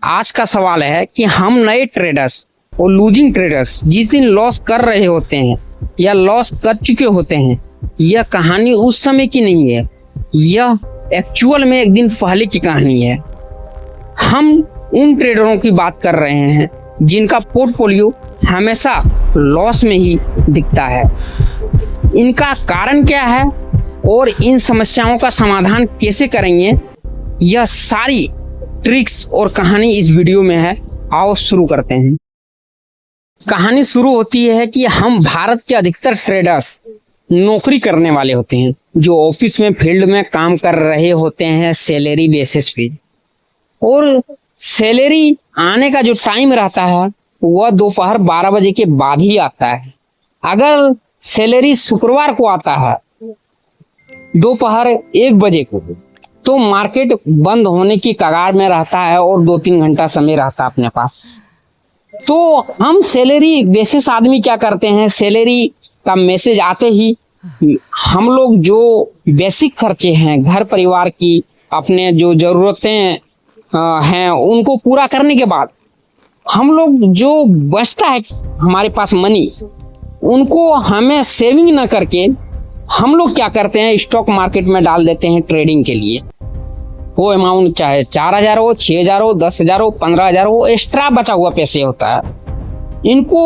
आज का सवाल है कि हम नए ट्रेडर्स और लूजिंग ट्रेडर्स जिस दिन लॉस कर रहे होते हैं या लॉस कर चुके होते हैं, यह कहानी उस समय की नहीं है, यह एक्चुअल में एक दिन पहले की कहानी है। हम उन ट्रेडरों की बात कर रहे हैं जिनका पोर्टफोलियो हमेशा लॉस में ही दिखता है। इनका कारण क्या है और इन समस्याओं का समाधान कैसे करेंगे, यह सारी ट्रिक्स और कहानी इस वीडियो में है। आओ शुरू करते हैं। कहानी शुरू होती है कि हम भारत के अधिकतर ट्रेडर्स नौकरी करने वाले होते हैं, जो ऑफिस में फील्ड में काम कर रहे होते हैं सैलरी बेसिस पे, और सैलरी आने का जो टाइम रहता है वह दोपहर 12 बजे के बाद ही आता है। अगर सैलरी शुक्रवार को आता है दोपहर 1 बजे को, तो मार्केट बंद होने की कगार में रहता है और 2-3 घंटा समय रहता है अपने पास। तो हम सैलरी बेसिस आदमी क्या करते हैं, सैलरी का मैसेज आते ही हम लोग जो बेसिक खर्चे हैं घर परिवार की, अपने जो जरूरतें हैं उनको पूरा करने के बाद हम लोग जो बचता है हमारे पास मनी, उनको हमें सेविंग ना करके हम लोग क्या करते हैं, स्टॉक मार्केट में डाल देते हैं ट्रेडिंग के लिए। वो अमाउंट चाहे 4,000 हो, 6,000 हो, 10,000 हो, 15,000 हो, एक्स्ट्रा बचा हुआ पैसे होता है, इनको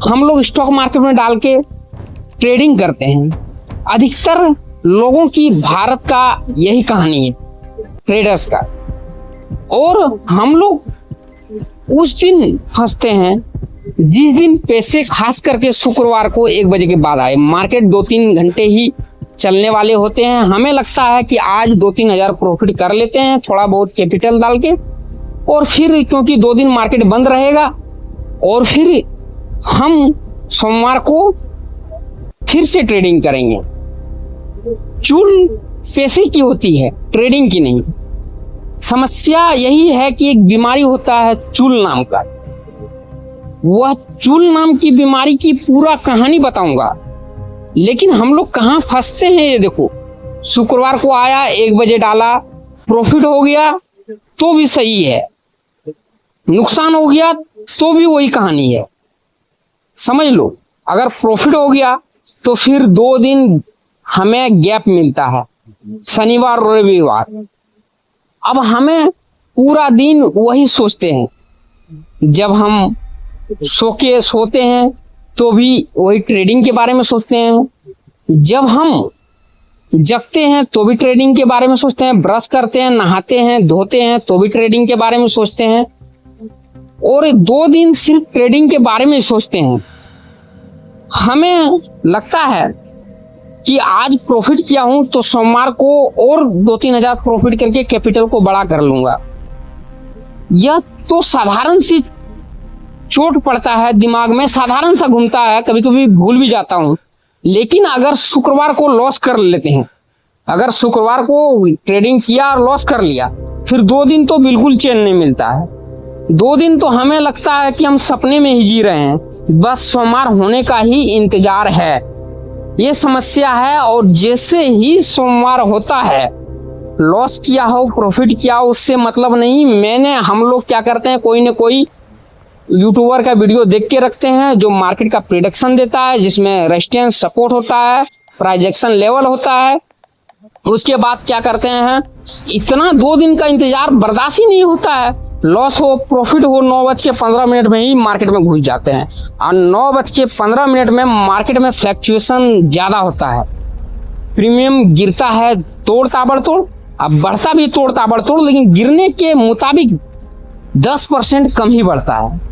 हम लोग स्टॉक मार्केट में डाल के ट्रेडिंग करते हैं। अधिकतर लोगों की भारत का यही कहानी है ट्रेडर्स का, और हम लोग उस दिन फंसते हैं जिस दिन पैसे खास करके शुक्रवार को 1 बजे के बाद आए। मार्केट 2-3 घंटे ही चलने वाले होते हैं, हमें लगता है कि आज 2-3 हज़ार प्रॉफिट कर लेते हैं थोड़ा बहुत कैपिटल डाल के, और फिर क्योंकि 2 दिन मार्केट बंद रहेगा और फिर हम सोमवार को फिर से ट्रेडिंग करेंगे। चूल पैसे की होती है, ट्रेडिंग की नहीं। समस्या यही है कि एक बीमारी होता है चूल नाम का, वह चूल नाम की बीमारी की पूरा कहानी बताऊंगा। लेकिन हम लोग कहाँ फंसते हैं ये देखो, शुक्रवार को आया 1 बजे डाला, प्रॉफिट हो गया तो भी सही है, नुकसान हो गया तो भी वही कहानी है। समझ लो, अगर प्रॉफिट हो गया तो फिर 2 दिन हमें गैप मिलता है, शनिवार और रविवार। अब हमें पूरा दिन वही सोचते हैं, जब हम सोते हैं तो भी वही ट्रेडिंग के बारे में सोचते हैं, जब हम जगते हैं तो भी ट्रेडिंग के बारे में सोचते हैं, ब्रश करते हैं, नहाते हैं, धोते हैं तो भी ट्रेडिंग के बारे में सोचते हैं, और 2 दिन सिर्फ ट्रेडिंग के बारे में सोचते हैं। हमें लगता है कि आज प्रॉफिट किया हूं तो सोमवार को और 2-3 हज़ार प्रॉफिट करके कैपिटल को बड़ा कर लूंगा। यह तो साधारण सी चोट पड़ता है दिमाग में, साधारण सा घूमता है, कभी कभी भूल भी जाता हूं। लेकिन अगर शुक्रवार को लॉस कर लेते हैं, अगर शुक्रवार को ट्रेडिंग किया और लॉस कर लिया, फिर 2 दिन तो बिल्कुल चैन नहीं मिलता है। 2 दिन तो हमें लगता है कि हम सपने में ही जी रहे हैं, बस सोमवार होने का ही इंतजार है। ये समस्या है, और जैसे ही सोमवार होता है, लॉस किया हो प्रॉफिट किया हो उससे मतलब नहीं। हम लोग क्या करते हैं, कोई ना कोई यूट्यूबर का वीडियो देख के रखते हैं जो मार्केट का प्रेडिक्शन देता है, जिसमें रेजिस्टेंस सपोर्ट होता है, प्राइस एक्शन लेवल होता है। उसके बाद क्या करते हैं, इतना 2 दिन का इंतजार बर्दाश्त ही नहीं होता है, लॉस हो प्रॉफिट हो 9:15 में ही मार्केट में घुस जाते हैं, और 9:15 में मार्केट में फ्लक्चुएशन ज्यादा होता है, प्रीमियम गिरता है तोड़ ताबड़तोड़, अब बढ़ता भी तोड़ ताबड़तोड़, लेकिन गिरने के मुताबिक 10% कम ही बढ़ता है।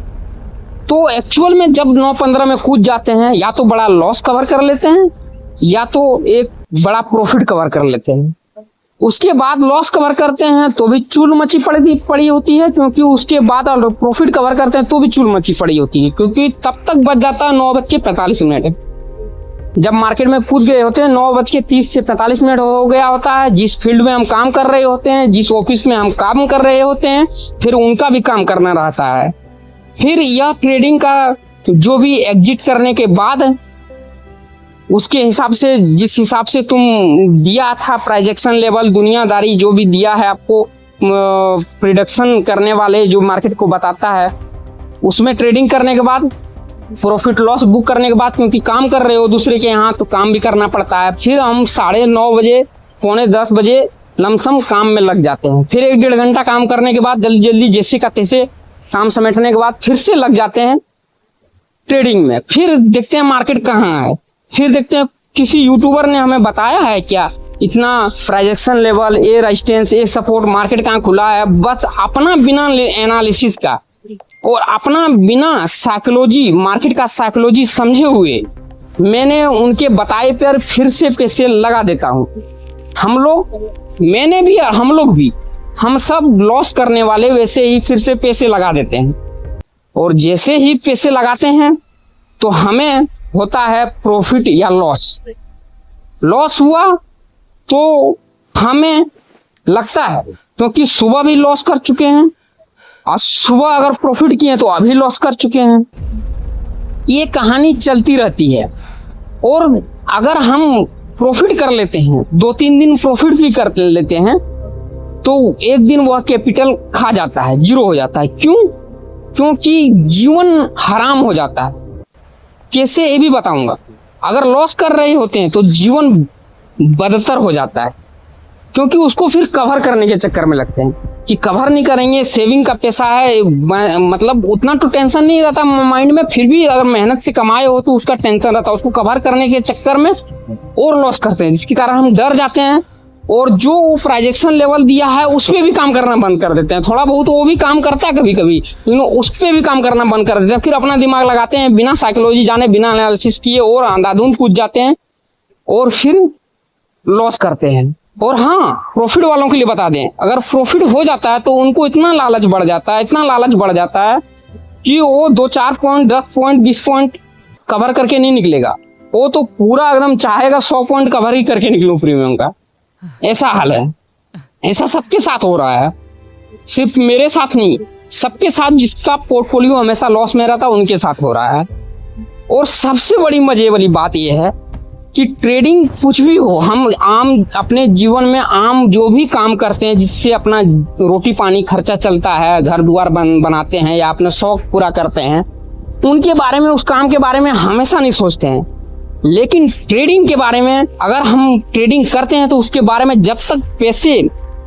तो एक्चुअल में जब 9:15 में कूद जाते हैं, या तो बड़ा लॉस कवर कर लेते हैं या तो एक बड़ा प्रॉफिट कवर कर लेते हैं। उसके बाद लॉस कवर करते हैं तो भी चूल मची पड़ी होती है, क्योंकि उसके बाद प्रॉफिट कवर करते हैं तो भी चूल मची पड़ी होती है, क्योंकि तब तक बच जाता है 9:45। जब मार्केट में कूद गए होते हैं 9:30 से 45 मिनट हो गया होता है, जिस फील्ड में हम काम कर रहे होते हैं, जिस ऑफिस में हम काम कर रहे होते हैं, फिर उनका भी काम करना रहता है। फिर यह ट्रेडिंग का जो भी एग्जिट करने के बाद उसके हिसाब से, जिस हिसाब से तुम दिया था प्राइजेक्शन लेवल, दुनियादारी जो भी दिया है आपको, प्रिडिक्शन करने वाले जो मार्केट को बताता है, उसमें ट्रेडिंग करने के बाद प्रॉफिट लॉस बुक करने के बाद, क्योंकि काम कर रहे हो दूसरे के यहाँ तो काम भी करना पड़ता है, फिर हम 9:30 बजे 9:45 बजे लमसम काम में लग जाते हैं। फिर 1-1.5 घंटा काम करने के बाद जल्दी जल्दी जैसे का तैसे काम समेटने के बाद फिर से लग जाते हैं ट्रेडिंग में। फिर देखते हैं मार्केट कहाँ है, फिर देखते हैं किसी यूट्यूबर ने हमें बताया है क्या इतना प्राइजेक्शन लेवल, ये रेजिस्टेंस, ये सपोर्ट मार्केट कहाँ खुला है। बस अपना बिना एनालिसिस का और अपना बिना साइकोलॉजी, मार्केट का साइकोलॉजी समझे हुए मैंने उनके बताए पर फिर से पैसे लगा देता हूँ। हम लोग, मैंने भी और हम लोग भी, हम सब लॉस करने वाले वैसे ही फिर से पैसे लगा देते हैं। और जैसे ही पैसे लगाते हैं तो हमें होता है प्रॉफिट या लॉस। लॉस हुआ तो हमें लगता है, क्योंकि सुबह भी लॉस कर चुके हैं और सुबह अगर प्रॉफिट किए तो अभी लॉस कर चुके हैं। ये कहानी चलती रहती है। और अगर हम प्रॉफिट कर लेते हैं, 2-3 दिन प्रॉफिट भी कर लेते हैं, तो एक दिन वह कैपिटल खा जाता है, जीरो हो जाता है। क्यों? क्योंकि जीवन हराम हो जाता है। कैसे, ये भी बताऊंगा। अगर लॉस कर रहे होते हैं तो जीवन बदतर हो जाता है, क्योंकि उसको फिर कवर करने के चक्कर में लगते हैं कि कवर नहीं करेंगे, सेविंग का पैसा है, मतलब उतना तो टेंशन नहीं रहता माइंड में, फिर भी अगर मेहनत से कमाए हो तो उसका टेंशन रहता है। उसको कवर करने के चक्कर में और लॉस करते हैं, जिसके कारण हम डर जाते हैं और जो प्राइजेक्शन लेवल दिया है उस पर भी काम करना बंद कर देते हैं। थोड़ा बहुत वो भी काम करता है कभी कभी, उस पर भी काम करना बंद कर देते हैं। फिर अपना दिमाग लगाते हैं बिना साइकोलॉजी जाने, बिना एनालिसिस किए, और अंधाधुंध कूद जाते हैं और फिर लॉस करते हैं। और हाँ, प्रॉफिट वालों के लिए बता दें, अगर प्रॉफिट हो जाता है तो उनको इतना लालच बढ़ जाता है, इतना लालच बढ़ जाता है कि वो 2-4 पॉइंट, 10 पॉइंट, 20 पॉइंट कवर करके नहीं निकलेगा। वो तो पूरा एकदम चाहेगा 100 पॉइंट कवर ही करके निकलूं प्रीमियम का। ऐसा हाल है। ऐसा सबके साथ हो रहा है, सिर्फ मेरे साथ नहीं, सबके साथ। जिसका पोर्टफोलियो हमेशा लॉस में रहता है उनके साथ हो रहा है। और सबसे बड़ी मजे वाली बात यह है कि ट्रेडिंग कुछ भी हो, हम आम अपने जीवन में आम जो भी काम करते हैं जिससे अपना रोटी पानी खर्चा चलता है, घर द्वार बनाते हैं या अपने शौक पूरा करते हैं, उनके बारे में, उस काम के बारे में हमेशा नहीं सोचते हैं। लेकिन ट्रेडिंग के बारे में अगर हम ट्रेडिंग करते हैं तो उसके बारे में जब तक पैसे,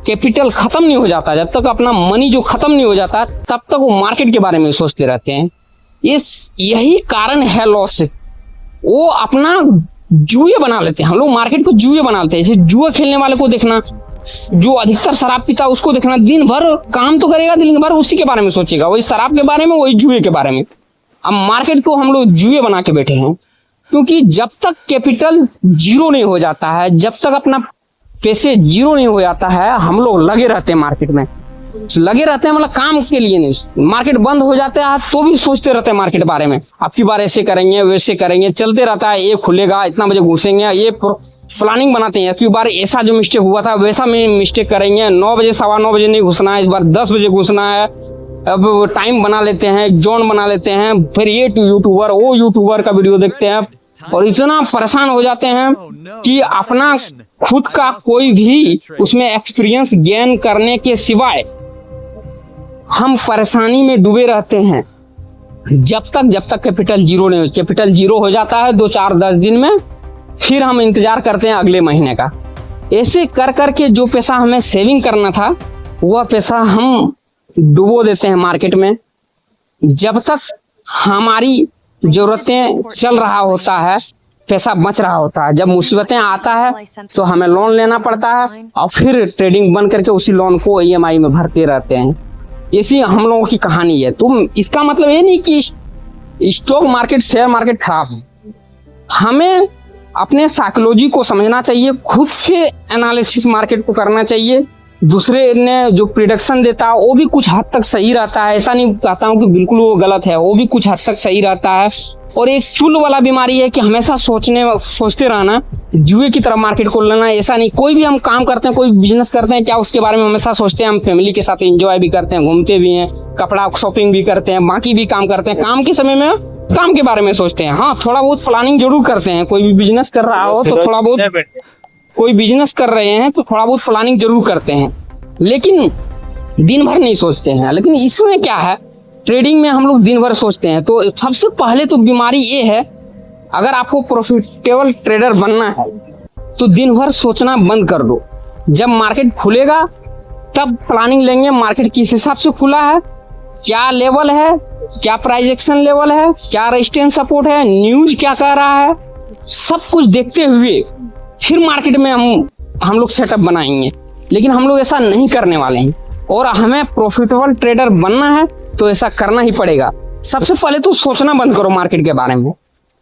कैपिटल खत्म नहीं हो जाता, जब तक अपना मनी जो खत्म नहीं हो जाता, तब तक वो मार्केट के बारे में सोचते रहते हैं। यही कारण है लॉस। वो अपना जुए बना लेते हैं। हम लोग मार्केट को जुए बना लेते हैं। जैसे जुआ खेलने वाले को देखना, जो अधिकतर शराब पीता उसको देखना, दिन भर काम तो करेगा, दिन भर उसी के बारे में सोचेगा, वही शराब के बारे में, वही जुए के बारे में। अब मार्केट को हम लोग जुए बना के बैठे हैं, क्योंकि जब तक कैपिटल जीरो नहीं हो जाता है, जब तक अपना पैसे जीरो नहीं हो जाता है, हम लोग लगे रहते हैं मार्केट में, लगे रहते हैं, मतलब काम के लिए नहीं। मार्केट बंद हो जाता है तो भी सोचते रहते हैं मार्केट बारे में, अब की बार ऐसे करेंगे, वैसे करेंगे, चलते रहता है। ये खुलेगा, इतना बजे घुसेंगे, ये प्लानिंग बनाते हैं। अब की बार ऐसा जो मिस्टेक हुआ था वैसा में मिस्टेक करेंगे, 9 बजे 9:15 बजे नहीं घुसना है, इस बार 10 बजे घुसना है। अब टाइम बना लेते हैं, जोन बना लेते हैं, फिर ये यूट्यूबर वो यूट्यूबर का वीडियो देखते हैं और इतना परेशान हो जाते हैं कि अपना खुद का कोई भी उसमें एक्सपीरियंस गेन करने के सिवाय हम परेशानी में डूबे रहते हैं। जब तक कैपिटल जीरो नहीं हो। कैपिटल जीरो हो जाता है 2-4-10 दिन में, फिर हम इंतजार करते हैं अगले महीने का। ऐसे कर करके जो पैसा हमें सेविंग करना था वह पैसा हम डुबो देते हैं मार्केट में। जब तक हमारी जरूरतें चल रहा होता है, पैसा बच रहा होता है, जब मुसीबतें आता है तो हमें लोन लेना पड़ता है और फिर ट्रेडिंग बंद करके उसी लोन को EMI में भरते रहते हैं। ऐसी हम लोगों की कहानी है। तो इसका मतलब ये नहीं कि स्टॉक मार्केट, शेयर मार्केट खराब है। हमें अपने साइकोलॉजी को समझना चाहिए, खुद से एनालिसिस मार्केट को करना चाहिए। दूसरे ने जो प्रिडिक्शन देता है वो भी कुछ हद तक सही रहता है, ऐसा नहीं कहता हूँ कि बिल्कुल वो गलत है, वो भी कुछ हद तक सही रहता है। और एक चुल वाला बीमारी है कि हमेशा सोचते रहना, जुए की तरफ मार्केट को लेना। ऐसा नहीं, कोई भी हम काम करते हैं, कोई बिजनेस करते हैं, क्या उसके बारे में हमेशा सोचते हैं। हम फैमिली के साथ एंजॉय भी करते हैं, घूमते भी हैं, कपड़ा शॉपिंग भी करते हैं, बाकी भी काम करते हैं। काम के समय में काम के बारे में सोचते हैं। हाँ, थोड़ा बहुत प्लानिंग जरूर करते हैं। कोई भी बिजनेस कर रहा हो तो थोड़ा बहुत, कोई बिजनेस कर रहे हैं तो थोड़ा बहुत प्लानिंग जरूर करते हैं। लेकिन दिन भर नहीं सोचते हैं। लेकिन इसमें क्या है, ट्रेडिंग में हम लोग दिन भर सोचते हैं। तो सबसे पहले तो बीमारी ये है, अगर आपको प्रॉफिटेबल ट्रेडर बनना है तो दिन भर सोचना बंद कर दो। जब मार्केट खुलेगा तब प्लानिंग लेंगे, मार्केट किस हिसाब से खुला है, क्या लेवल है, क्या प्राइस एक्शन लेवल है, क्या रेजिस्टेंस सपोर्ट है, न्यूज क्या कह रहा है, सब कुछ देखते हुए फिर मार्केट में हम लोग सेटअप बनाएंगे। लेकिन हम लोग ऐसा नहीं करने वाले हैं, और हमें प्रॉफिटेबल ट्रेडर बनना है तो ऐसा करना ही पड़ेगा। सबसे पहले तो सोचना बंद करो मार्केट के बारे में।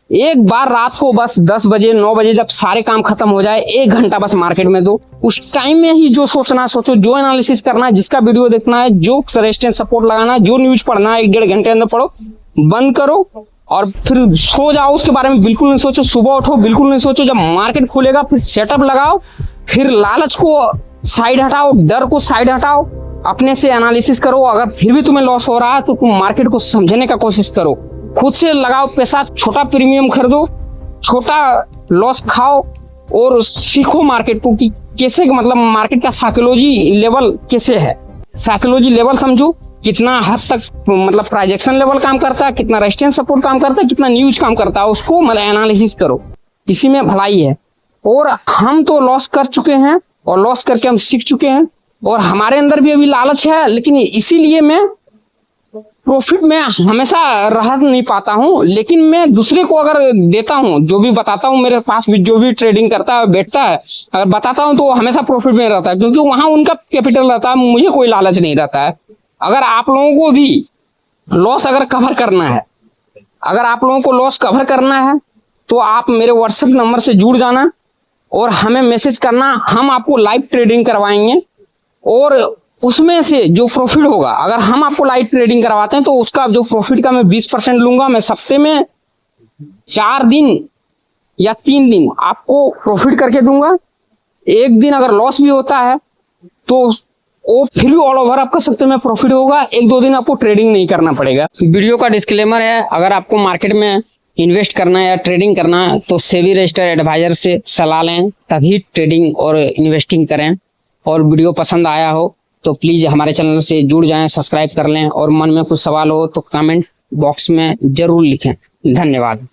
एक बार रात को बस 10 बजे 9 बजे जब सारे काम खत्म हो जाए, 1 घंटा बस मार्केट में दो। उस टाइम में ही जो सोचना सोचो, जो एनालिसिस करना है, जिसका वीडियो देखना है, जो रेजिस्टेंस सपोर्ट लगाना है, जो न्यूज पढ़ना है, 1-1.5 घंटे अंदर पढ़ो, बंद करो और फिर सो जाओ। उसके बारे में बिल्कुल नहीं सोचो। सुबह उठो, बिल्कुल नहीं सोचो। जब मार्केट खुलेगा फिर सेटअप लगाओ, फिर लालच को साइड हटाओ, डर को साइड हटाओ, अपने से एनालिसिस करो। अगर फिर भी तुम्हें लॉस हो रहा है तो तुम मार्केट को समझने का कोशिश करो, खुद से लगाओ पैसा, छोटा प्रीमियम खरीदो, छोटा लॉस खाओ और सीखो मार्केट को कि कैसे, मतलब मार्केट का साइकोलॉजी लेवल कैसे है। साइकोलॉजी लेवल समझो, कितना हद तक मतलब प्राइजेक्शन लेवल काम करता है, कितना रेजिस्टेंस सपोर्ट काम करता है, कितना न्यूज काम करता है, उसको मतलब एनालिसिस करो। इसी में भलाई है। और हम तो लॉस कर चुके हैं और लॉस करके हम सीख चुके हैं, और हमारे अंदर भी अभी लालच है। लेकिन इसीलिए मैं प्रॉफिट में हमेशा रह नहीं पाता हूँ। लेकिन मैं दूसरे को अगर देता हूँ, जो भी बताता हूँ, मेरे पास भी जो भी ट्रेडिंग करता है बैठता है, अगर बताता हूँ तो हमेशा प्रॉफिट में रहता है, क्योंकि वहां उनका कैपिटल रहता है, मुझे कोई लालच नहीं रहता है। अगर आप लोगों को भी लॉस अगर कवर करना है, अगर आप लोगों को लॉस कवर करना है तो आप मेरे व्हाट्सएप नंबर से जुड़ जाना और हमें मैसेज करना। हम आपको लाइव ट्रेडिंग करवाएंगे, और उसमें से जो प्रॉफिट होगा, अगर हम आपको लाइव ट्रेडिंग करवाते हैं तो उसका जो प्रॉफिट का मैं 20% लूंगा। मैं सप्ते में 4 दिन या 3 दिन आपको प्रॉफिट करके दूंगा। एक दिन अगर लॉस भी होता है तो वो फिर भी ऑल ओवर आपका सप्ते में प्रॉफिट होगा। 1-2 दिन आपको ट्रेडिंग नहीं करना पड़ेगा। वीडियो का डिस्क्लेमर है, अगर आपको मार्केट में इन्वेस्ट करना है या ट्रेडिंग करना है तो सेबी रजिस्टर्ड एडवाइजर से सलाह लें, तभी ट्रेडिंग और इन्वेस्टिंग करें। और वीडियो पसंद आया हो तो प्लीज़ हमारे चैनल से जुड़ जाएं, सब्सक्राइब कर लें, और मन में कुछ सवाल हो तो कमेंट बॉक्स में ज़रूर लिखें। धन्यवाद।